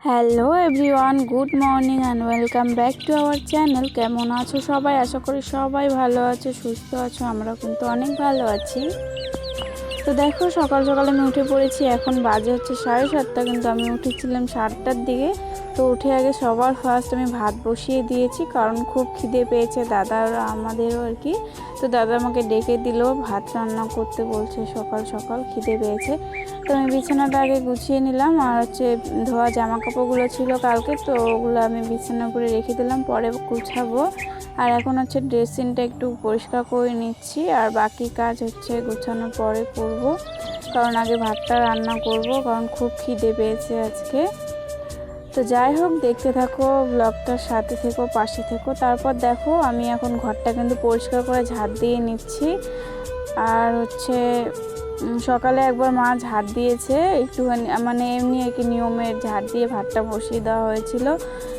Hello everyone, good morning and welcome back to our channel. কেমন আছো সবাই? আশা করি সবাই ভালো আছো, সুস্থ আছো। আমরা কিন্তু অনেক ভালো আছি। তো দেখো, সকাল সকাল আমি উঠে পড়েছি। এখন বাজে হচ্ছে 7:30, কিন্তু আমি উঠেছিলাম 7টার দিকে। তো উঠে আগে সবার ফার্স্ট আমি ভাত বসিয়ে দিয়েছি, কারণ খুব খিদে পেয়েছে দাদার আমাদেরও আর কি। তো দাদা আমাকে ডেকে দিল, ভাত রান্না করতে বলছে, সকাল সকাল খিদে পেয়েছে। তো আমি বিছানাটা আগে গুছিয়ে নিলাম, আর হচ্ছে ধোয়া জামা কাপড়গুলো ছিল কালকে, তো ওগুলো আমি বিছানার উপরে রেখে দিলাম, পরে গুছাবো। আর এখন হচ্ছে ড্রেসিংটা একটু পরিষ্কার করে নিচ্ছি, আর বাকি কাজ হচ্ছে গুছানোর পরে করব, কারণ আগে ভাতটা রান্না করব, কারণ খুব খিদে পেয়েছে আজকে। তো যাই হোক, দেখতে থাকো ব্লগটার সাথে থেকো, পাশে থেকো। তারপর দেখো, আমি এখন ঘরটা কিন্তু পরিষ্কার করে ঝাড় দিয়ে নিচ্ছি। আর হচ্ছে সকালে একবার মা ঝাড় দিয়েছে একটুখানি, মানে এমনি আর কি নিয়মের, ঝাড় দিয়ে ভাতটা বসিয়ে দেওয়া হয়েছিল।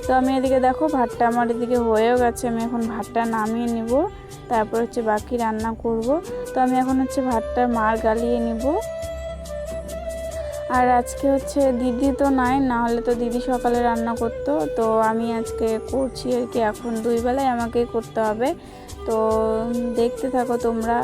তো আমি এদিকে দেখো ভাতটা আমার এদিকে হয়েও গেছে। আমি এখন ভাতটা নামিয়ে নিব, তারপর হচ্ছে বাকি রান্না করব। তো আমি এখন হচ্ছে ভাতটা মার গালিয়ে নিব। আর আজকে হচ্ছে দিদি তো নাই, না হলে তো দিদি সকালে রান্না করতো, তো আমি আজকে করছি আর কি। এখন দুই বেলায় আমাকেই করতে হবে, তো দেখতে থাকো তোমরা।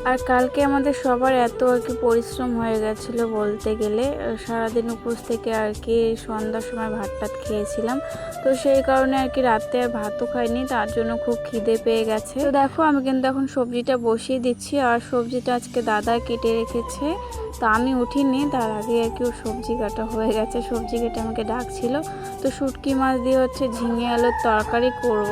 আর কালকে আমাদের সবার এত আর কি পরিশ্রম হয়ে গেছিলো বলতে গেলে, সারাদিন উপোস থেকে আর কি সন্ধ্যার সময় ভাত টাত খেয়েছিলাম। তো সেই কারণে আর কি রাতে আর ভাতও খাইনি, তার জন্য খুব খিদে পেয়ে গেছে। তো দেখো, আমি কিন্তু এখন সবজিটা বসিয়ে দিচ্ছি, আর সবজিটা আজকে দাদা কেটে রেখেছে। তো আমি উঠিনি, তার আগে আর কি ওর সবজি কাটা হয়ে গেছে। সবজি কেটে আমাকে ডাকছিল। তো শুটকি মাছ দিয়ে হচ্ছে ঝিঙে আলুর তরকারি করব।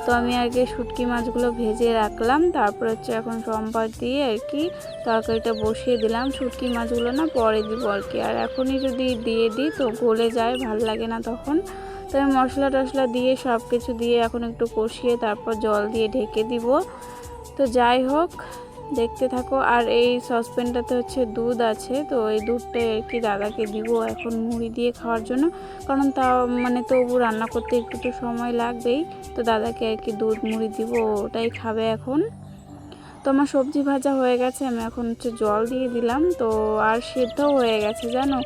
তো আমি আর কি শুটকি মাছগুলো ভেজে রাখলাম, তারপর হচ্ছে এখন সম্বার দিয়ে আর কি তরকারিটা বসিয়ে দিলাম। শুটকি মাছগুলো না পরে দিব আর কি, আর এখনই যদি দিয়ে দিই তো গলে যায়, ভাল লাগে না তখন। তো আমি মশলা টশলা দিয়ে সব কিছু দিয়ে এখন একটু কষিয়ে তারপর জল দিয়ে ঢেকে দিব। তো যাই হোক, দেখতে থাকো। আর এই সসপ্যানটাতে হচ্ছে দুধ আছে, তো এই দুধটা আর কি দাদাকে দিব এখন মুড়ি দিয়ে খাওয়ার জন্য, কারণ তাও মানে তবু রান্না করতে একটু তো সময় লাগবেই। তো দাদাকে আর কি দুধ মুড়ি দিব, ওটাই খাবে এখন। তো আমার সবজি ভাজা হয়ে গেছে, আমি এখন হচ্ছে জল দিয়ে দিলাম। তো আর সেদ্ধও হয়ে গেছে জানো,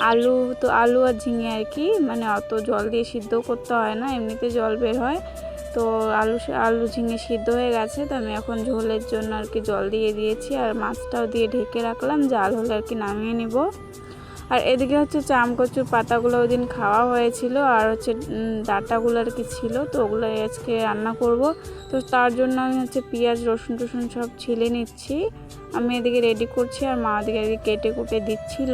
আলু তো আলু আর ঝিঙে আর কি, মানে অত জল দিয়ে সিদ্ধ করতে হয় না, এমনিতে জল বের হয়। তো আলু ঝিঙে সিদ্ধ হয়ে গেছে। তো আমি এখন ঝোলের জন্য আর কি জল দিয়ে দিয়েছি, আর মাছটাও দিয়ে ঢেকে রাখলাম, জাল হলে আর কি নামিয়ে নিব। আর এদিকে হচ্ছে চাম কচুর পাতাগুলো ওই দিন খাওয়া হয়েছিল, আর হচ্ছে ডাঁটাগুলো আর কি ছিল, তো ওগুলো আজকে রান্না করব। তো তার জন্য আমি হচ্ছে পেঁয়াজ রসুন টসুন সব ছিলে নিচ্ছি। আমি এদিকে রেডি করছি, আর মা এদিকে কেটে কুটে দিচ্ছিল।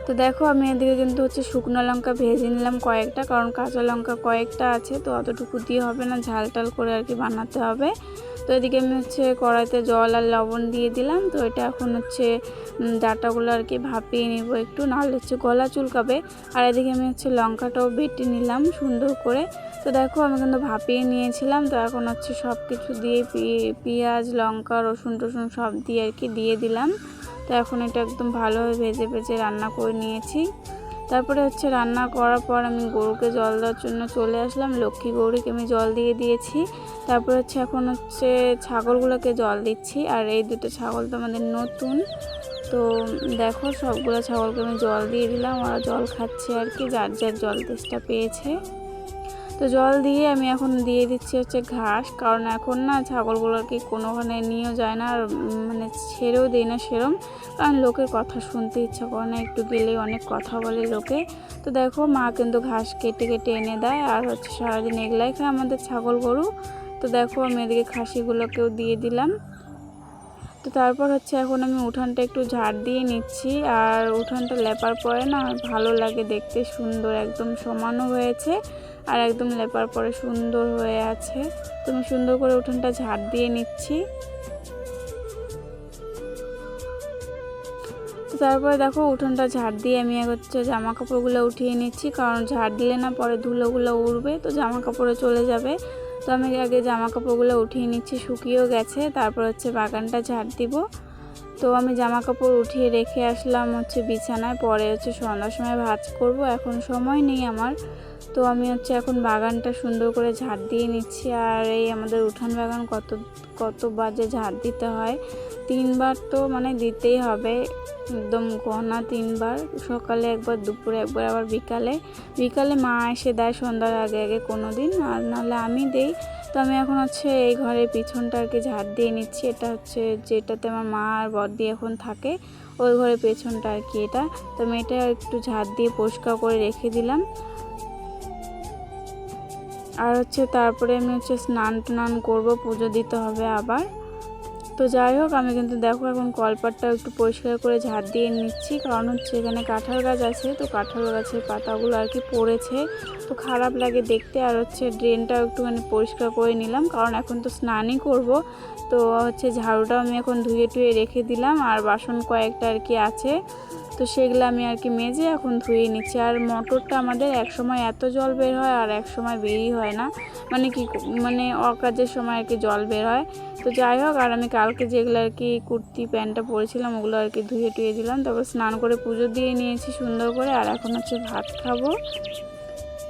তো দেখো, আমি এদিকে কিন্তু হচ্ছে শুকনো লঙ্কা ভেজে নিলাম কয়েকটা, কারণ কাঁচা লঙ্কা কয়েকটা আছে, তো অতটুকু দিয়ে হবে না, ঝাল টাল করে আর কি বানাতে হবে। তো এদিকে আমি হচ্ছে কড়াইতে জল আর লবণ দিয়ে দিলাম। তো এটা এখন হচ্ছে ডাঁটাগুলো আর কি ভাপিয়ে নিব একটু, নাহলে হচ্ছে গলা চুলকাবে। আর এদিকে আমি হচ্ছে লঙ্কাটাও বেটে নিলাম সুন্দর করে। তো দেখো, আমি কিন্তু ভাপিয়ে নিয়েছিলাম। তো এখন হচ্ছে সব কিছু দিয়ে পেঁয়াজ লঙ্কা রসুন টসুন সব দিয়ে আর কি দিয়ে দিলাম। তো এখন এটা একদম ভালোভাবে ভেজে ভেজে রান্না করে নিয়েছি। তারপরে হচ্ছে রান্না করার পর আমি গরুকে জল দেওয়ার জন্য চলে আসলাম। লক্ষ্মী গরুকে আমি জল দিয়ে দিয়েছি। তারপর হচ্ছে এখন হচ্ছে ছাগলগুলোকে জল দিচ্ছি, আর এই দুটো ছাগল তো আমাদের নতুন। তো দেখো, সবগুলো ছাগলকে আমি জল দিয়ে দিলাম, ওরা জল খাচ্ছে আর কি, যার যার জল তেষ্টা পেয়েছে। তো জল দিয়ে আমি এখন দিয়ে দিচ্ছি হচ্ছে ঘাস, কারণ এখন না ছাগলগুলোকে কোনোখানে নিয়েও যায় না, আর মানে ছেড়েও দিই না সেরম, কারণ লোকের কথা শুনতে ইচ্ছা করে না, একটু গেলেই অনেক কথা বলে লোকে। তো দেখো, মা কিন্তু ঘাস কেটে কেটে এনে দেয়, আর হচ্ছে সারাদিন এগুলাই খায় আমাদের ছাগল গরু। তো দেখো, আমি এদিকে খাসিগুলোকেও দিয়ে দিলাম। তো তারপর হচ্ছে এখন আমি উঠানটা একটু ঝাড় দিয়ে নিচ্ছি, আর উঠানটা লেপার পরে না ভালো লাগে দেখতে, সুন্দর একদম সমানও হয়েছে, আর একদম লেপার পরে সুন্দর হয়ে আছে। তো আমি সুন্দর করে উঠানটা ঝাড় দিয়ে নিচ্ছি। তো তারপরে দেখো, উঠোনটা ঝাড় দিয়ে আমি হচ্ছে জামা কাপড়গুলো উঠিয়ে নিচ্ছি, কারণ ঝাড় দিলে না পরে ধুলোগুলো উড়বে, তো জামা কাপড়ে চলে যাবে। তো আমি আগে জামা কাপড়গুলো উঠিয়ে নিচ্ছি, শুকিয়েও গেছে। তারপর হচ্ছে বাগানটা ঝাড় দিব। তো আমি জামা কাপড় উঠিয়ে রেখে আসলাম হচ্ছে বিছানায়। পরে হচ্ছে সন্ধ্যার সময় ভাঁজ করব, এখন সময় নেই আমার। তো আমি হচ্ছে এখন বাগানটা সুন্দর করে ঝাড় দিয়ে নিচ্ছি। আর এই আমাদের উঠান বাগান কত বাজে ঝাড় দিতে হয়, 3বার তো মানে দিতেই হবে, একদম ঘনা 3বার, সকালে একবার, দুপুরে একবার, আবার বিকালে মা এসে দেয় সন্ধ্যার আগে আগে কোনো দিন, আর নাহলে আমি দেই। তো আমি এখন হচ্ছে এই ঘরের পিছনটা আর কি ঝাড় দিয়ে নিচ্ছি। এটা হচ্ছে যেটাতে আমার মা আর বড়দি এখন থাকে, ওই ঘরের পেছনটা আর কি এটা। তো আমি এটা একটু ঝাড় দিয়ে পরিষ্কার করে রেখে দিলাম। আর হচ্ছে তারপরে আমি হচ্ছে স্নান করবো, পুজো দিতে হবে আবার। তো যাই হোক, আমি কিন্তু দেখো এখন কলপাটটা একটু পরিষ্কার করে ঝাড় দিয়ে নিচ্ছি, কারণ হচ্ছে এখানে কাঁঠাল গাছ আছে, তো কাঁঠাল গাছের পাতাগুলো আর কি পড়েছে, তো খারাপ লাগে দেখতে। আর হচ্ছে ড্রেনটাও একটুখানি পরিষ্কার করে নিলাম, কারণ এখন তো স্নানই করব। তো হচ্ছে ঝাড়ুটাও আমি এখন ধুয়ে রেখে দিলাম। আর বাসন কয়েকটা আর কি আছে, তো সেগুলো আমি আর কি মেজে এখন ধুয়ে নিচ্ছি। আর মোটরটা আমাদের এক সময় এত জল বের হয় আর এক সময় বেরই হয় না, মানে অকাজের সময় আর কি জল বের হয়। তো যাই হোক, আর আমি কালকে যেগুলো আর কি কুর্তি প্যান্টটা পরেছিলাম ওগুলো আর কি ধুয়ে দিলাম। তারপর স্নান করে পুজো দিয়ে নিয়েছি সুন্দর করে। আর এখন হচ্ছে ভাত খাবো।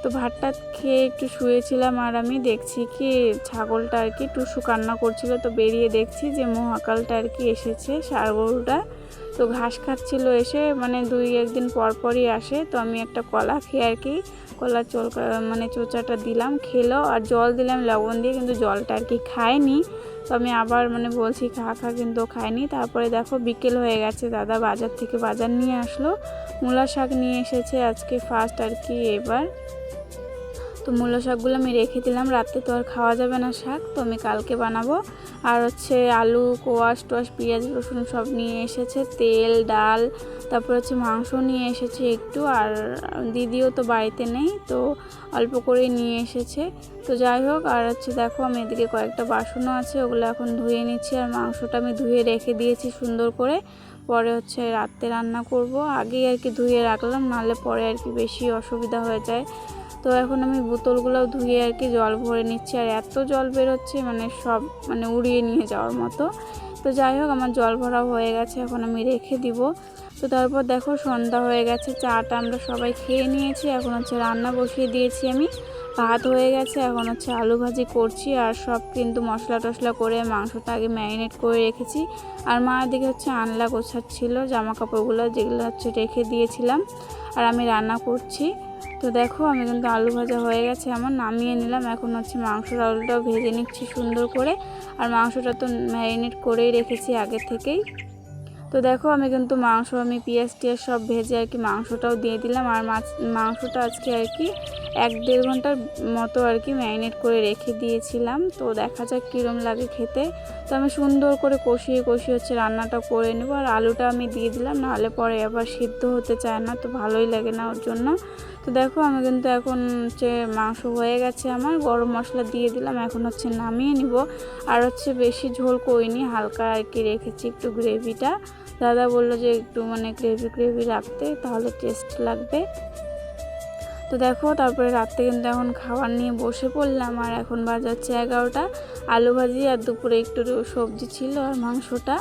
তো ভাতটা খেয়ে একটু শুয়েছিলাম, আর আমি দেখছি কি ছাগলটা আর কি টুসু কান্না করছিল, তো বেরিয়ে দেখছি যে মহাকালটা আর কি এসেছে, ষাঁড় গরুটা। তো ঘাস খাচ্ছিল এসে, মানে 2-1 দিন পরই আসে। তো আমি একটা কলা খেয়ে আর কি কলার চোচাটা দিলাম, খেলো। আর জল দিলাম লবণ দিয়ে, কিন্তু জলটা আর কি খায়নি। তো আমি আবার বলছি খা, কিন্তু খায়নি। তারপরে দেখো বিকেল হয়ে গেছে, দাদা বাজার থেকে বাজার নিয়ে আসলো, মূলা শাক নিয়ে এসেছে আজকে ফার্স্ট আর কি এবার। তো মূলা শাকগুলো আমি রেখে দিলাম, রাতে তো আর খাওয়া যাবে না শাক, তো আমি কালকে বানাবো। আর হচ্ছে আলু, কোয়াশ টোয়াশ, পেঁয়াজ রসুন সব নিয়ে এসেছে, তেল, ডাল, তারপর হচ্ছে মাংস নিয়ে এসেছে একটু। আর দিদিও তো বাড়িতে নেই, তো অল্প করেই নিয়ে এসেছে। তো যাই হোক, আর হচ্ছে দেখো আমি এদিকে কয়েকটা বাসনও আছে, ওগুলো এখন ধুয়ে নিচ্ছি। আর মাংসটা আমি ধুয়ে রেখে দিয়েছি সুন্দর করে, পরে হচ্ছে রাতে রান্না করব। আগেই আর কি ধুয়ে রাখলাম, নাহলে পরে আর কি বেশি অসুবিধা হয়ে যায়। তো এখন আমি বোতলগুলোও ধুয়ে আর কি জল ভরে নিচ্ছি। আর এত জল বেরোচ্ছে সব উড়িয়ে নিয়ে যাওয়ার মতো। তো যাই হোক, আমার জল ভরা হয়ে গেছে, এখন আমি রেখে দিব। তো তারপর দেখো সন্ধ্যা হয়ে গেছে, চাটা আমরা সবাই খেয়ে নিয়েছি। এখন হচ্ছে রান্না বসিয়ে দিয়েছি আমি, ভাত হয়ে গেছে, এখন হচ্ছে আলু ভাজি করছি। আর সব কিন্তু মশলা টশলা করে মাংসটা আগে ম্যারিনেট করে রেখেছি। আর মা দিকে হচ্ছে আনলা গোছাচ্ছিল জামা কাপড়গুলো, যেগুলো হচ্ছে রেখে দিয়েছিলাম। আর আমি রান্না করছি। তো দেখো আমি কিন্তু আলু ভাজা হয়ে গেছে, আমার নামিয়ে নিলাম। এখন হচ্ছে মাংসর আলুটাও ভেজে নিচ্ছি সুন্দর করে। আর মাংসটা তো ম্যারিনেট করেই রেখেছি আগে থেকেই। তো দেখো আমি কিন্তু আমি পেঁয়াজ টিয়াজ সব ভেজে আর কি মাংসটাও দিয়ে দিলাম। আর মাংসটা আজকে আর কি 1-1.5 ঘন্টার মতো আর কি ম্যারিনেট করে রেখে দিয়েছিলাম। তো দেখা যাক কীরকম লাগে খেতে। তো আমি সুন্দর করে কষিয়ে হচ্ছে রান্নাটা করে নেব। আর আলুটা আমি দিয়ে দিলাম, নাহলে পরে আবার সিদ্ধ হতে চায় না, তো ভালোই লাগে না ওর জন্য। তো দেখো আমি কিন্তু এখন হচ্ছে মাংস হয়ে গেছে আমার, গরম মশলা দিয়ে দিলাম, এখন হচ্ছে নামিয়ে নিব। আর হচ্ছে বেশি ঝোল করিনি, হালকা আর কি রেখেছি একটু গ্রেভিটা। দাদা বললো যে একটু গ্রেভি রাখতে, তাহলে টেস্ট লাগবে। তো দেখো তারপরে রাত্রে কিন্তু এখন খাবার নিয়ে বসে পড়লাম। আর এখন বাজাচ্ছে 11টা, আলু ভাজি আর দুপুরে একটু সবজি ছিল আর মাংসটা।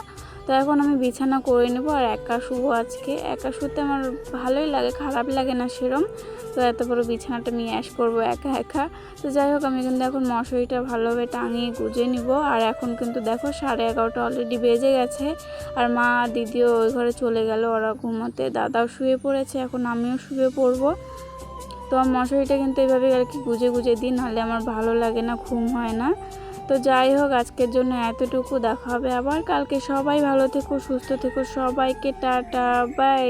তো এখন আমি বিছানা করে নেব। আর একা শুবো আজকে, একা শুতে আমার ভালোই লাগে, খারাপ লাগে না সেরম। তো এত বড় বিছানাটা আমি অ্যাশ করবো একা। তো যাই হোক, আমি কিন্তু এখন মশারিটা ভালোভাবে টাঙিয়ে গুজে নিব। আর এখন কিন্তু দেখো 11:30 অলরেডি বেজে গেছে। আর মা দিদিও ওই ঘরে চলে গেল ওরা ঘুমোতে, দাদাও শুয়ে পড়েছে, এখন আমিও শুয়ে পড়বো। তো আমার মশারিটা কিন্তু এইভাবে আর কি গুজে দিই, নাহলে আমার ভালো লাগে না, ঘুম হয় না। তো যাই হোক, আজকের জন্য এতটুকু, দেখা হবে আবার কালকে। সবাই ভালো থেকো, সুস্থ থেকো, সবাইকে টাটা, বাই।